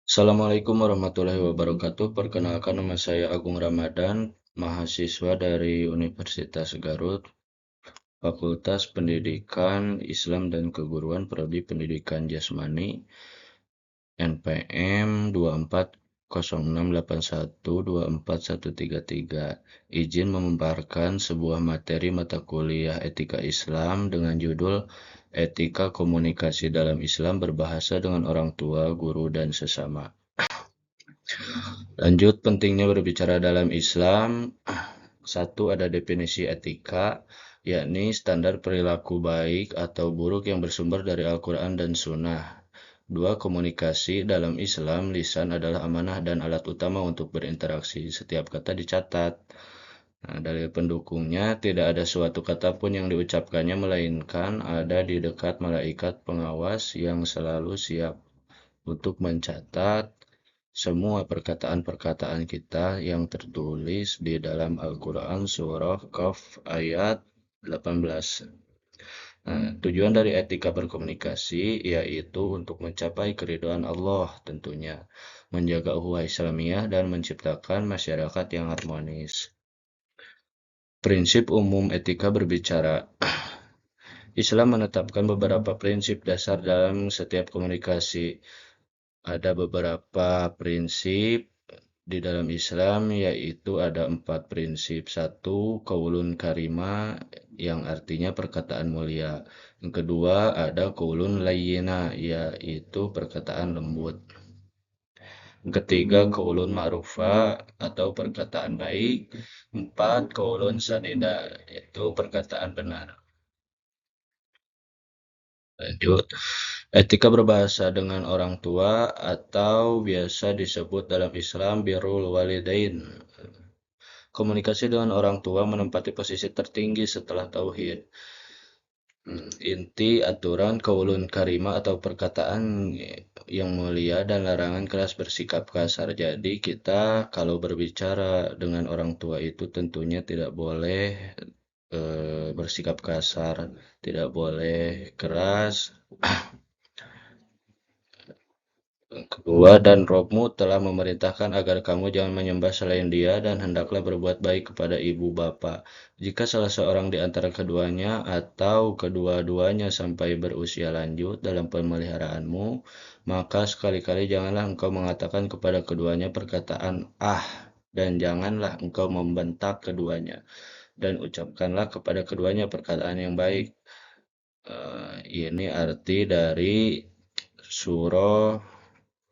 Assalamualaikum warahmatullahi wabarakatuh. Perkenalkan, nama saya Agung Ramadan, mahasiswa dari Universitas Garut, Fakultas Pendidikan Islam dan Keguruan, Prodi Pendidikan Jasmani, NPM 240681241133. Izin memaparkan sebuah materi mata kuliah Etika Islam dengan judul Etika Komunikasi dalam Islam Berbahasa dengan Orang Tua, Guru, dan Sesama. Lanjut, pentingnya berbicara dalam Islam. Satu, ada definisi etika, yakni standar perilaku baik atau buruk yang bersumber dari Al-Quran dan Sunnah. Dua, komunikasi dalam Islam, lisan adalah amanah dan alat utama untuk berinteraksi. Setiap kata dicatat. Nah, dalil pendukungnya, tidak ada suatu kata pun yang diucapkannya, melainkan ada di dekat malaikat pengawas yang selalu siap untuk mencatat semua perkataan-perkataan kita yang tertulis di dalam Al-Quran surah Qaf ayat 18. Nah, tujuan dari etika berkomunikasi yaitu untuk mencapai keridhaan Allah tentunya, menjaga ukhuwah Islamiyah dan menciptakan masyarakat yang harmonis. Prinsip umum etika berbicara. Islam menetapkan beberapa prinsip dasar dalam setiap komunikasi. Ada beberapa prinsip di dalam Islam, yaitu ada 4 prinsip. Satu, qaulun karima, yang artinya perkataan mulia. Yang kedua, ada qaulun layyina, yaitu perkataan lembut. Yang ketiga, qaulun ma'rufa, atau perkataan baik. 4, qaulun sadida, yaitu perkataan benar. Lanjut, etika berbahasa dengan orang tua atau biasa disebut dalam Islam birrul walidain. Komunikasi dengan orang tua menempati posisi tertinggi setelah tauhid. Inti aturan qaulun karimah atau perkataan yang mulia dan larangan keras bersikap kasar. Jadi kita kalau berbicara dengan orang tua itu tentunya tidak boleh bersikap kasar, tidak boleh keras. Kedua, dan Robmu telah memerintahkan agar kamu jangan menyembah selain Dia dan hendaklah berbuat baik kepada ibu bapa. Jika salah seorang di antara keduanya atau kedua-duanya sampai berusia lanjut dalam pemeliharaanmu, maka sekali-kali janganlah engkau mengatakan kepada keduanya perkataan "ah", dan janganlah engkau membentak keduanya, dan ucapkanlah kepada keduanya perkataan yang baik. Ini arti dari surah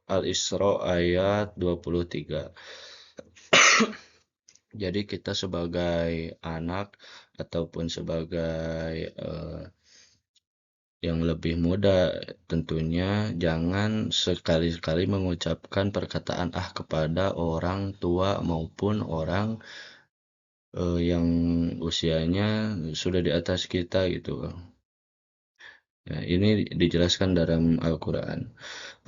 Al-Isra ayat 23. Jadi kita sebagai anak ataupun sebagai yang lebih muda tentunya jangan sekali-kali mengucapkan perkataan "ah" kepada orang tua maupun orang yang usianya sudah di atas kita gitu. Ya, ini dijelaskan dalam Al-Quran.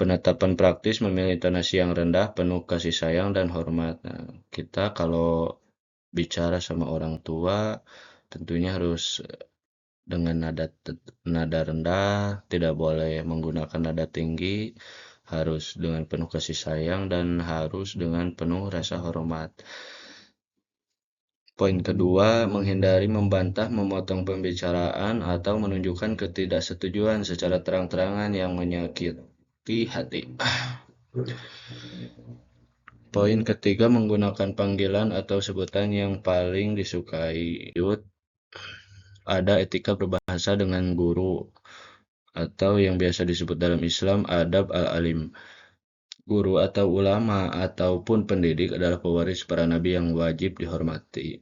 Penetapan praktis memilih intonasi yang rendah, penuh kasih sayang dan hormat. Nah, kita kalau bicara sama orang tua, tentunya harus dengan nada rendah, tidak boleh menggunakan nada tinggi, harus dengan penuh kasih sayang, dan harus dengan penuh rasa hormat. Poin kedua, menghindari membantah, memotong pembicaraan, atau menunjukkan ketidaksetujuan secara terang-terangan yang menyakiti hati. Poin ketiga, menggunakan panggilan atau sebutan yang paling disukai. Ada etika berbahasa dengan guru, atau yang biasa disebut dalam Islam adab al-alim. Guru atau ulama ataupun pendidik adalah pewaris para nabi yang wajib dihormati.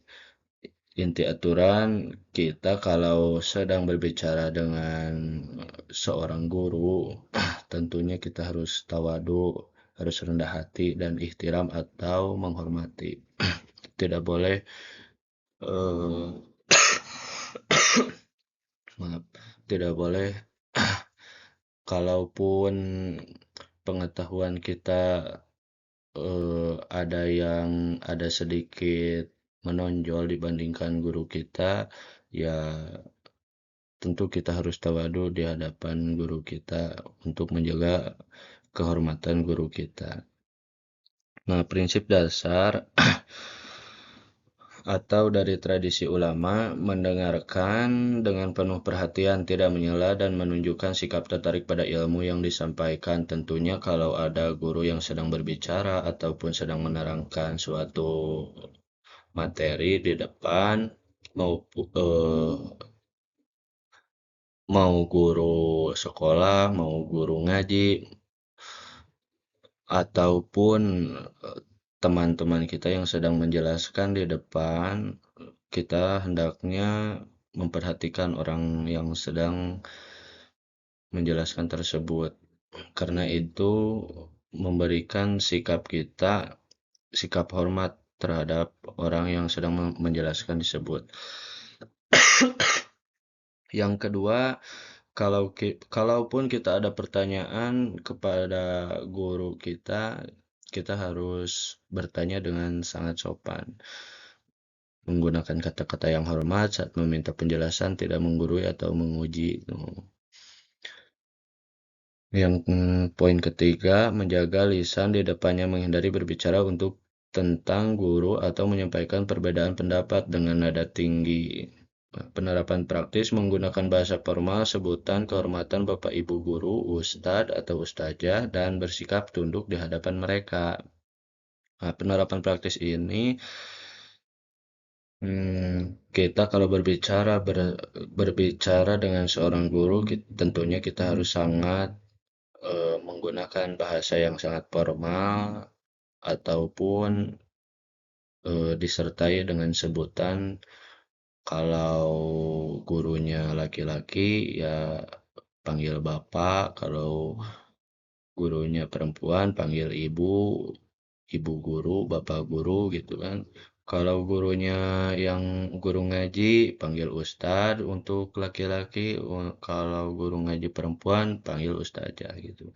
Inti aturan, kita kalau sedang berbicara dengan seorang guru, tentunya kita harus tawadu, harus rendah hati dan ihtiram atau menghormati. Tidak boleh eh, maaf, tidak boleh kalaupun pengetahuan kita ada sedikit menonjol dibandingkan guru kita, ya tentu kita harus tawadu di hadapan guru kita untuk menjaga kehormatan guru kita. Nah, prinsip dasar atau dari tradisi ulama mendengarkan dengan penuh perhatian, tidak menyela dan menunjukkan sikap tertarik pada ilmu yang disampaikan. Tentunya kalau ada guru yang sedang berbicara ataupun sedang menerangkan suatu materi di depan, mau mau guru sekolah, mau guru ngaji, ataupun teman-teman kita yang sedang menjelaskan di depan, kita hendaknya memperhatikan orang yang sedang menjelaskan tersebut. Karena itu memberikan sikap hormat terhadap orang yang sedang menjelaskan tersebut. Yang kedua, kalaupun kita ada pertanyaan kepada guru kita, kita harus bertanya dengan sangat sopan. Menggunakan kata-kata yang hormat saat meminta penjelasan, tidak menggurui atau menguji. Yang poin ketiga, menjaga lisan di depannya, menghindari berbicara untuk tentang guru atau menyampaikan perbedaan pendapat dengan nada tinggi. Penerapan praktis menggunakan bahasa formal, sebutan kehormatan Bapak Ibu guru, Ustadz atau Ustazah, dan bersikap tunduk di hadapan mereka. Nah, penerapan praktis ini kita kalau berbicara dengan seorang guru, tentunya kita harus sangat menggunakan bahasa yang sangat formal ataupun disertai dengan sebutan. Kalau gurunya laki-laki ya panggil bapak, kalau gurunya perempuan panggil ibu, ibu guru, bapak guru gitu kan. Kalau gurunya yang guru ngaji panggil ustadz untuk laki-laki, kalau guru ngaji perempuan panggil ustazah gitu.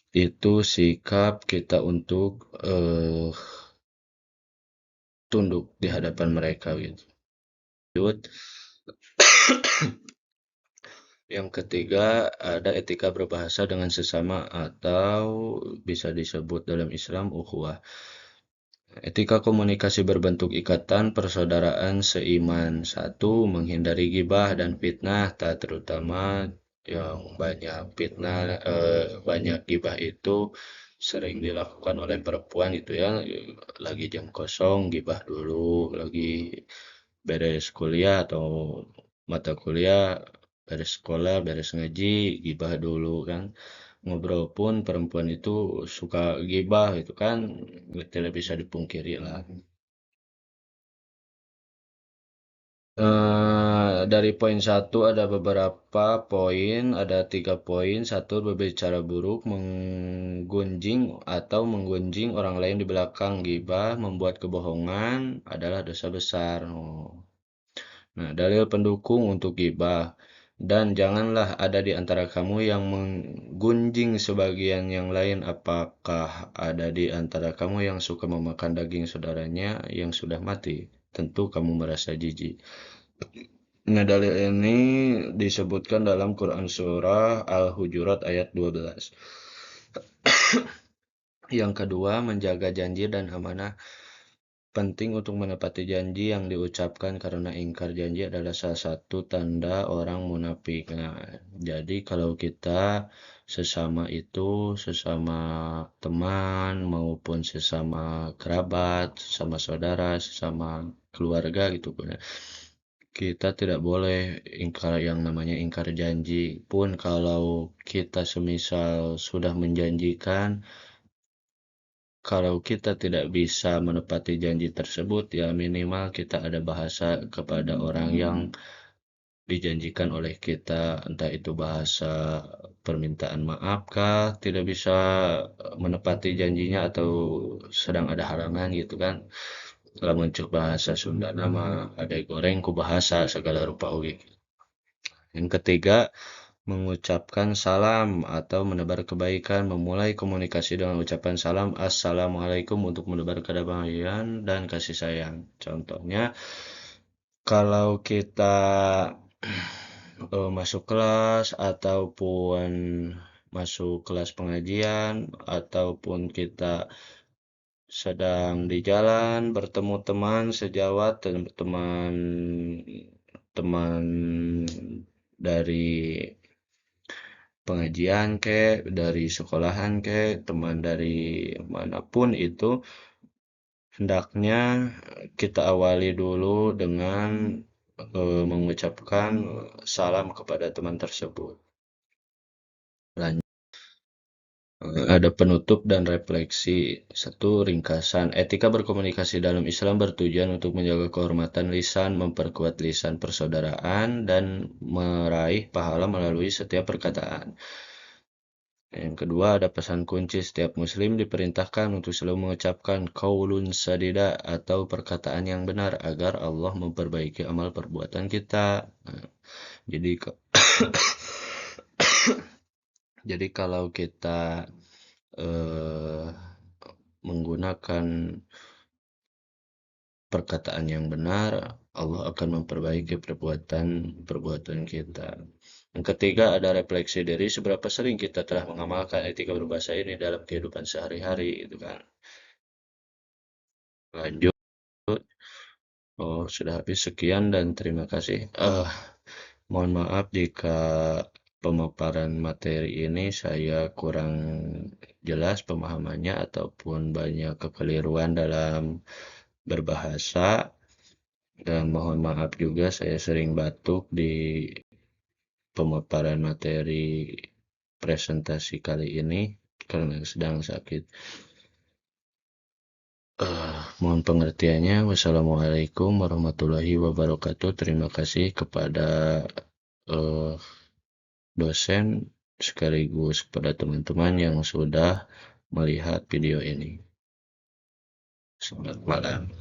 Itu sikap kita untuk tunduk di hadapan mereka gitu. Lanjut. Yang ketiga, ada etika berbahasa dengan sesama atau bisa disebut dalam Islam ukhuwah. Etika komunikasi berbentuk ikatan persaudaraan seiman. Satu, menghindari gibah dan fitnah, terutama yang banyak fitnah, banyak gibah itu sering dilakukan oleh perempuan gitu ya. Lagi jam kosong, gibah dulu, lagi beres kuliah atau mata kuliah, beres sekolah, beres ngaji, gibah dulu kan. Ngobrol pun perempuan itu suka gibah itu kan, tidak bisa dipungkiri lah. Dari poin satu ada beberapa poin, ada 3 poin. Satu, berbicara buruk, menggunjing atau menggunjing orang lain di belakang, gibah, membuat kebohongan adalah dosa besar. Nah, dalil pendukung untuk gibah. Dan janganlah ada di antara kamu yang menggunjing sebagian yang lain. Apakah ada di antara kamu yang suka memakan daging saudaranya yang sudah mati? Tentu kamu merasa jijik. Nah, dalil ini disebutkan dalam Quran Surah Al-Hujurat ayat 12. Yang kedua, menjaga janji dan amanah. Penting untuk menepati janji yang diucapkan karena ingkar janji adalah salah satu tanda orang munafik. Nah, jadi kalau kita sesama teman maupun sesama kerabat, sesama saudara, sesama keluarga gitu kan, kita tidak boleh yang namanya ingkar janji. Pun kalau kita semisal sudah menjanjikan, kalau kita tidak bisa menepati janji tersebut, ya minimal kita ada bahasa kepada orang yang dijanjikan oleh kita, entah itu bahasa permintaan maaf kah, tidak bisa menepati janjinya atau sedang ada halangan gitu kan. Kalau muncul bahasa Sunda nama ada goreng ku bahasa segala rupa oge. Yang ketiga, mengucapkan salam atau menebar kebaikan, memulai komunikasi dengan ucapan salam assalamualaikum untuk menebar kedamaian dan kasih sayang. Contohnya, kalau kita masuk kelas ataupun masuk kelas pengajian ataupun kita sedang di jalan bertemu teman sejawat dan teman teman dari pengajian dari sekolahan teman dari manapun itu, hendaknya kita awali dulu dengan mengucapkan salam kepada teman tersebut. Ada penutup dan refleksi. Satu, ringkasan. Etika berkomunikasi dalam Islam bertujuan untuk menjaga kehormatan lisan, memperkuat lisan persaudaraan, dan meraih pahala melalui setiap perkataan. Yang kedua, ada pesan kunci. Setiap muslim diperintahkan untuk selalu mengucapkan qaulun sadida atau perkataan yang benar agar Allah memperbaiki amal perbuatan kita. Nah, jadi jadi kalau kita eh, menggunakan perkataan yang benar, Allah akan memperbaiki perbuatan kita. Yang ketiga, ada refleksi diri, seberapa sering kita telah mengamalkan etika berbahasa ini dalam kehidupan sehari-hari, gitu kan. Lanjut. Oh, sudah habis. Sekian dan terima kasih. Mohon maaf jika pemaparan materi ini saya kurang jelas pemahamannya ataupun banyak kekeliruan dalam berbahasa, dan mohon maaf juga saya sering batuk di pemaparan materi presentasi kali ini karena sedang sakit. Mohon pengertiannya. Wassalamualaikum warahmatullahi wabarakatuh. Terima kasih kepada eh, dosen sekaligus kepada teman-teman yang sudah melihat video ini. Selamat malam.